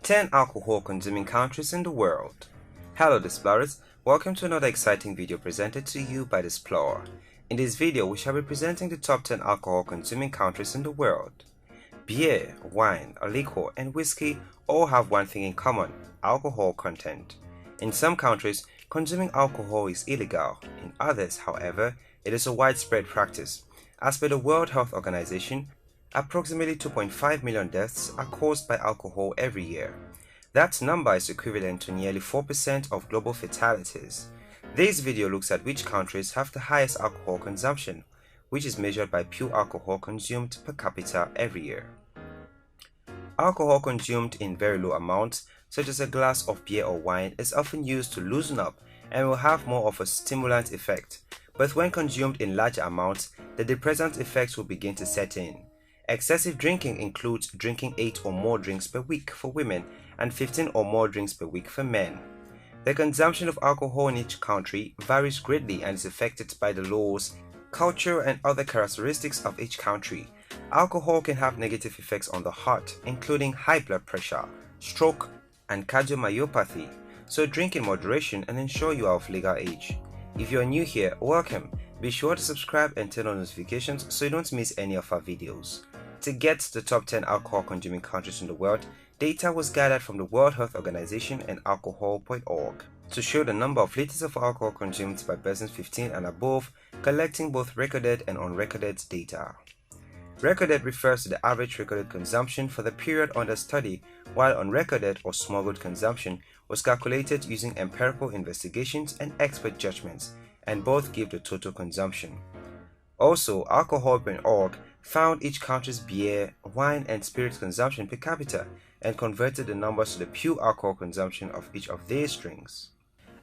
10 alcohol-consuming countries in the world. Hello Displorers, welcome to another exciting video presented to you by Displorer. In this video, we shall be presenting the top 10 alcohol-consuming countries in the world. Beer, wine, liquor, and whiskey all have one thing in common: alcohol content. In some countries, consuming alcohol is illegal. In others, however, it is a widespread practice. As per the World Health Organization, approximately 2.5 million deaths are caused by alcohol every year. That number is equivalent to nearly 4% of global fatalities. This video looks at which countries have the highest alcohol consumption, which is measured by pure alcohol consumed per capita every year. Alcohol consumed in very low amounts, such as a glass of beer or wine, is often used to loosen up and will have more of a stimulant effect. But when consumed in larger amounts, the depressant effects will begin to set in. Excessive drinking includes drinking 8 or more drinks per week for women and 15 or more drinks per week for men. The consumption of alcohol in each country varies greatly and is affected by the laws, culture, and other characteristics of each country. Alcohol can have negative effects on the heart, including high blood pressure, stroke, and cardiomyopathy, so drink in moderation and ensure you are of legal age. If you are new here, welcome. Be sure to subscribe and turn on notifications so you don't miss any of our videos. To get the top 10 alcohol-consuming countries in the world, data was gathered from the World Health Organization and alcohol.org to show the number of liters of alcohol consumed by persons 15 and above, collecting both recorded and unrecorded data. Recorded refers to the average recorded consumption for the period under study, while unrecorded or smuggled consumption was calculated using empirical investigations and expert judgments, and both give the total consumption. Also, alcohol.org found each country's beer, wine, and spirit consumption per capita and converted the numbers to the pure alcohol consumption of each of these drinks.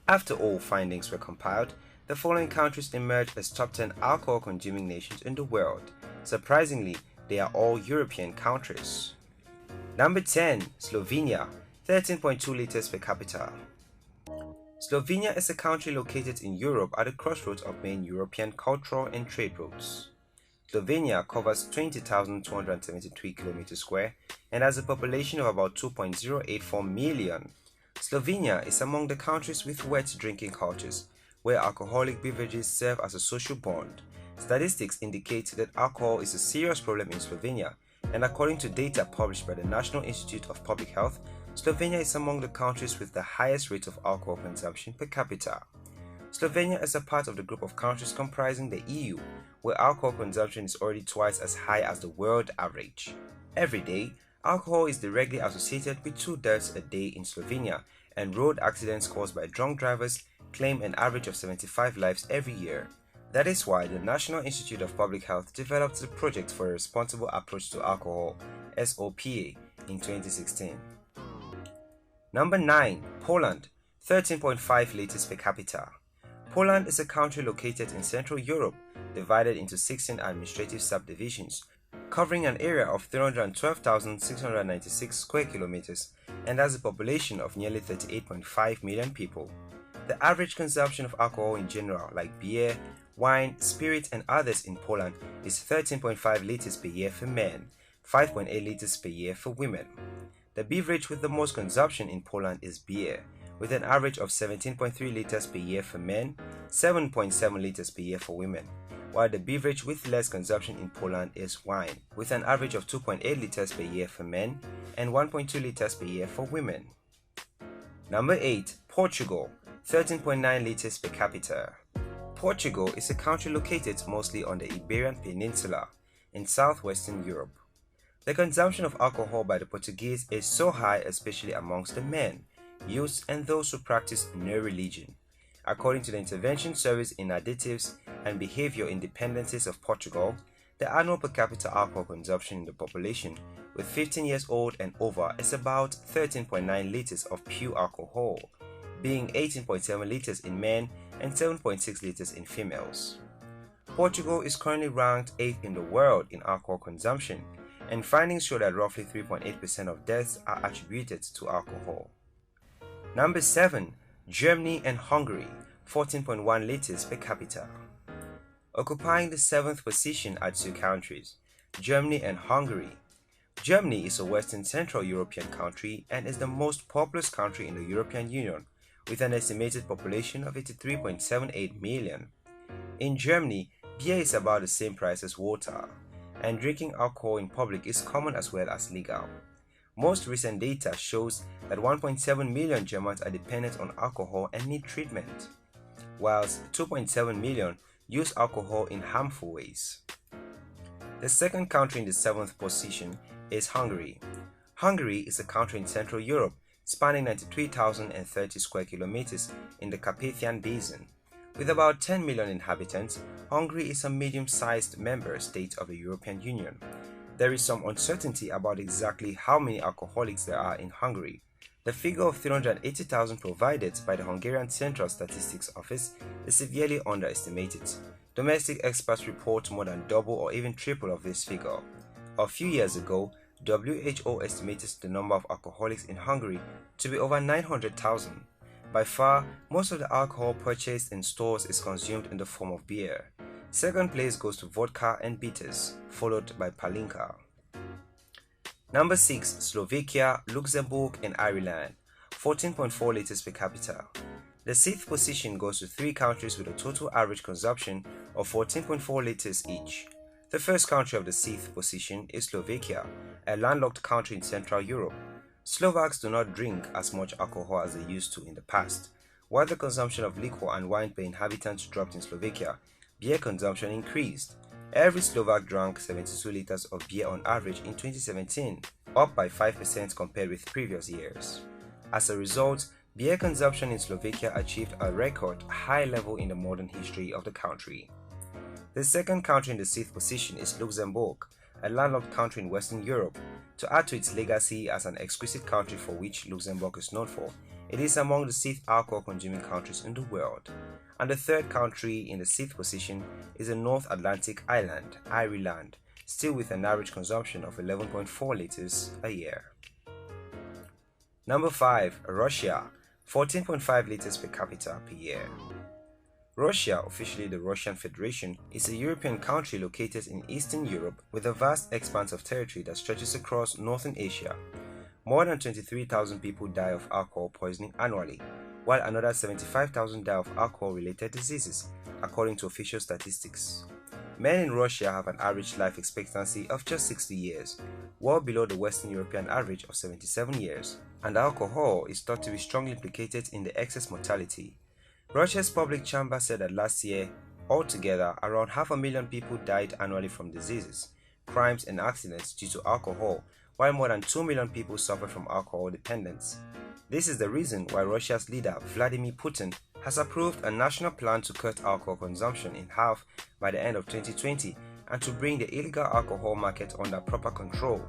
After all findings were compiled, the following countries emerged as top 10 alcohol-consuming nations in the world. Surprisingly, they are all European countries. Number 10. Slovenia, 13.2 liters per capita. Slovenia is a country located in Europe at the crossroads of main European cultural and trade routes. Slovenia covers 20,273 km² and has a population of about 2.084 million. Slovenia is among the countries with wet drinking cultures, where alcoholic beverages serve as a social bond. Statistics indicate that alcohol is a serious problem in Slovenia, and according to data published by the National Institute of Public Health, Slovenia is among the countries with the highest rate of alcohol consumption per capita. Slovenia is a part of the group of countries comprising the EU, where alcohol consumption is already twice as high as the world average. Every day, alcohol is directly associated with 2 deaths a day in Slovenia, and road accidents caused by drunk drivers claim an average of 75 lives every year. That is why the National Institute of Public Health developed the Project for a Responsible Approach to Alcohol (SOPA) in 2016. Number 9. Poland, 13.5 liters per capita. Poland is a country located in Central Europe, divided into 16 administrative subdivisions, covering an area of 312,696 square kilometers and has a population of nearly 38.5 million people. The average consumption of alcohol in general, like beer, wine, spirit, and others in Poland, is 13.5 liters per year for men, 5.8 liters per year for women. The beverage with the most consumption in Poland is beer, with an average of 17.3 liters per year for men, 7.7 liters per year for women, while the beverage with less consumption in Poland is wine, with an average of 2.8 liters per year for men and 1.2 liters per year for women. Number 8. Portugal, 13.9 liters per capita. Portugal is a country located mostly on the Iberian Peninsula in southwestern Europe. The consumption of alcohol by the Portuguese is so high, especially amongst the men, youths, and those who practice no religion. According to the Intervention Service in Additives and Behavior Independencies of Portugal, the annual per capita alcohol consumption in the population with 15 years old and over is about 13.9 liters of pure alcohol, being 18.7 liters in men and 7.6 liters in females. Portugal is currently ranked 8th in the world in alcohol consumption, and findings show that roughly 3.8% of deaths are attributed to alcohol. Number 7. Germany and Hungary, 14.1 liters per capita. Occupying the 7th position are 2 countries, Germany and Hungary. Germany is a Western Central European country and is the most populous country in the European Union, with an estimated population of 83.78 million. In Germany, beer is about the same price as water, and drinking alcohol in public is common as well as legal. Most recent data shows that 1.7 million Germans are dependent on alcohol and need treatment, whilst 2.7 million use alcohol in harmful ways. The second country in the 7th position is Hungary. Hungary is a country in Central Europe spanning 93,030 square kilometers in the Carpathian Basin. With about 10 million inhabitants, Hungary is a medium-sized member state of the European Union. There is some uncertainty about exactly how many alcoholics there are in Hungary. The figure of 380,000 provided by the Hungarian Central Statistics Office is severely underestimated. Domestic experts report more than double or even triple of this figure. A few years ago, WHO estimated the number of alcoholics in Hungary to be over 900,000. By far, most of the alcohol purchased in stores is consumed in the form of beer. Second place goes to vodka and bitters, followed by palinka. Number 6. Slovakia, Luxembourg and Ireland, 14.4 liters per capita. The 6th position goes to 3 countries with a total average consumption of 14.4 liters each. The first country of the 6th position is Slovakia, a landlocked country in Central Europe. Slovaks do not drink as much alcohol as they used to in the past. While the consumption of liquor and wine per inhabitant dropped in Slovakia, beer consumption increased. Every Slovak drank 72 liters of beer on average in 2017, up by 5% compared with previous years. As a result, beer consumption in Slovakia achieved a record high level in the modern history of the country. The second country in the 6th position is Luxembourg, a landlocked country in Western Europe. To add to its legacy as an exquisite country for which Luxembourg is known for, it is among the 6th alcohol-consuming countries in the world. And the third country in the 6th position is the North Atlantic island, Ireland, still with an average consumption of 11.4 liters a year. Number 5. Russia, 14.5 liters per capita per year. Russia, officially the Russian Federation, is a European country located in Eastern Europe with a vast expanse of territory that stretches across Northern Asia. More than 23,000 people die of alcohol poisoning annually, while another 75,000 die of alcohol-related diseases, according to official statistics. Men in Russia have an average life expectancy of just 60 years, well below the Western European average of 77 years, and alcohol is thought to be strongly implicated in the excess mortality. Russia's public chamber said that last year, altogether, around 500,000 people died annually from diseases, crimes and accidents due to alcohol, while more than 2 million people suffer from alcohol dependence. This is the reason why Russia's leader Vladimir Putin has approved a national plan to cut alcohol consumption in half by the end of 2020 and to bring the illegal alcohol market under proper control.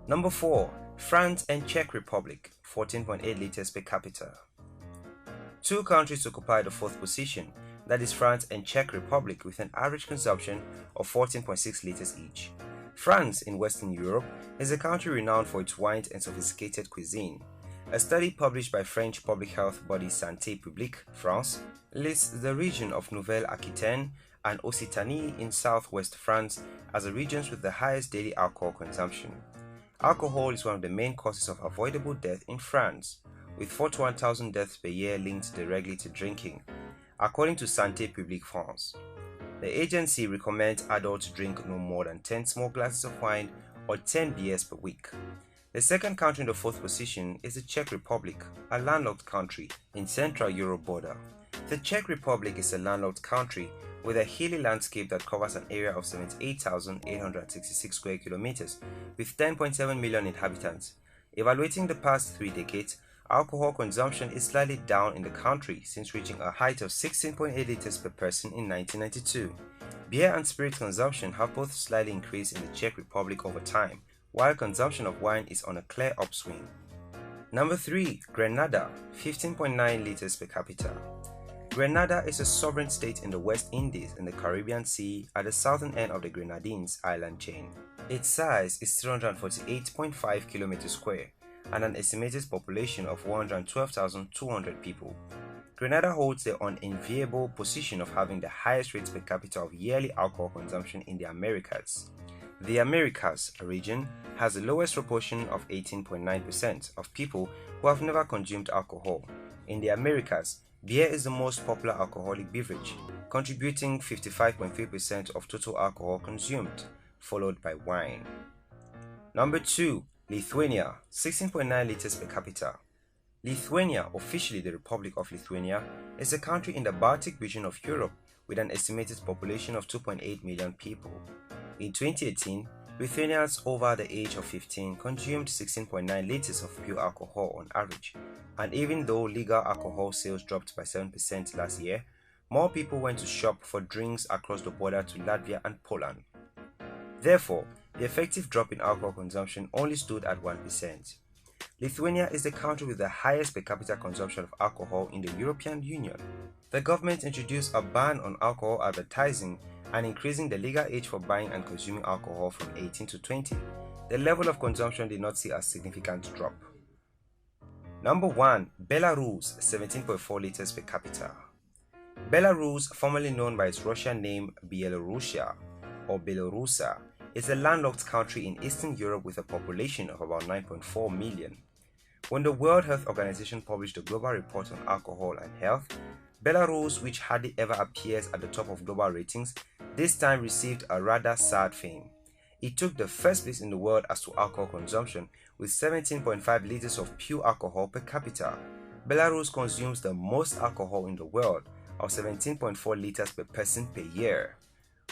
Number 4. France and Czech Republic, 14.8 liters per capita. 2 countries occupy the 4th position, that is France and Czech Republic, with an average consumption of 14.6 liters each. France, in Western Europe, is a country renowned for its wines and sophisticated cuisine. A study published by French public health body Santé Publique France lists the region of Nouvelle-Aquitaine and Occitanie in southwest France as the regions with the highest daily alcohol consumption. Alcohol is one of the main causes of avoidable death in France, with 41,000 deaths per year linked directly to drinking, according to Santé Publique France. The agency recommends adults drink no more than 10 small glasses of wine or 10 beers per week. The second country in the 4th position is the Czech Republic, a landlocked country in Central Europe border. The Czech Republic is a landlocked country with a hilly landscape that covers an area of 78,866 square kilometers with 10.7 million inhabitants. Evaluating the past 3 decades, alcohol consumption is slightly down in the country since reaching a height of 16.8 liters per person in 1992. Beer and spirit consumption have both slightly increased in the Czech Republic over time, while consumption of wine is on a clear upswing. Number 3. Grenada, 15.9 liters per capita. Grenada is a sovereign state in the West Indies in the Caribbean Sea at the southern end of the Grenadines island chain. Its size is 348.5 kilometers square and an estimated population of 112,200 people. Grenada holds the unenviable position of having the highest rate per capita of yearly alcohol consumption in the Americas. The Americas region has the lowest proportion of 18.9% of people who have never consumed alcohol. In the Americas, beer is the most popular alcoholic beverage, contributing 55.3% of total alcohol consumed, followed by wine. Number 2. Lithuania, 16.9 liters per capita. Lithuania, officially the Republic of Lithuania, is a country in the Baltic region of Europe with an estimated population of 2.8 million people. In 2018, Lithuanians over the age of 15 consumed 16.9 liters of pure alcohol on average, and even though legal alcohol sales dropped by 7% last year, more people went to shop for drinks across the border to Latvia and Poland. Therefore, the effective drop in alcohol consumption only stood at 1%. Lithuania is the country with the highest per capita consumption of alcohol in the European Union. The government introduced a ban on alcohol advertising and increasing the legal age for buying and consuming alcohol from 18 to 20. The level of consumption did not see a significant drop. Number 1. Belarus, 17.4 liters per capita. Belarus, formerly known by its Russian name Byelorussia or Belarusia, is a landlocked country in Eastern Europe with a population of about 9.4 million. When the World Health Organization published the Global Report on Alcohol and Health, Belarus, which hardly ever appears at the top of global ratings, this time received a rather sad fame. It took the first place in the world as to alcohol consumption with 17.5 liters of pure alcohol per capita. Belarus consumes the most alcohol in the world, of 17.4 liters per person per year.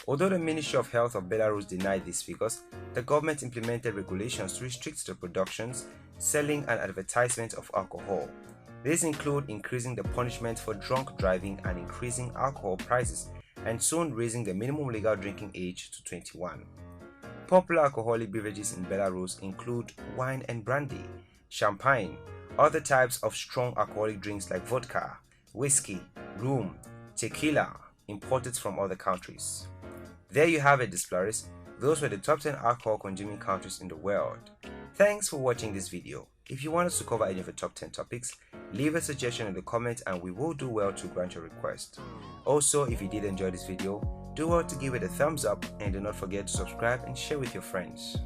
Although the Ministry of Health of Belarus denied these figures, the government implemented regulations to restrict the productions, selling and advertisement of alcohol. These include increasing the punishment for drunk driving and increasing alcohol prices, and soon raising the minimum legal drinking age to 21. Popular alcoholic beverages in Belarus include wine and brandy, champagne, other types of strong alcoholic drinks like vodka, whiskey, rum, tequila, imported from other countries. There you have it, Displorers. Those were the top 10 alcohol consuming countries in the world. Thanks for watching this video. If you want us to cover any of the top 10 topics, leave a suggestion in the comments and we will do well to grant your request. Also, if you did enjoy this video, do well to give it a thumbs up and do not forget to subscribe and share with your friends.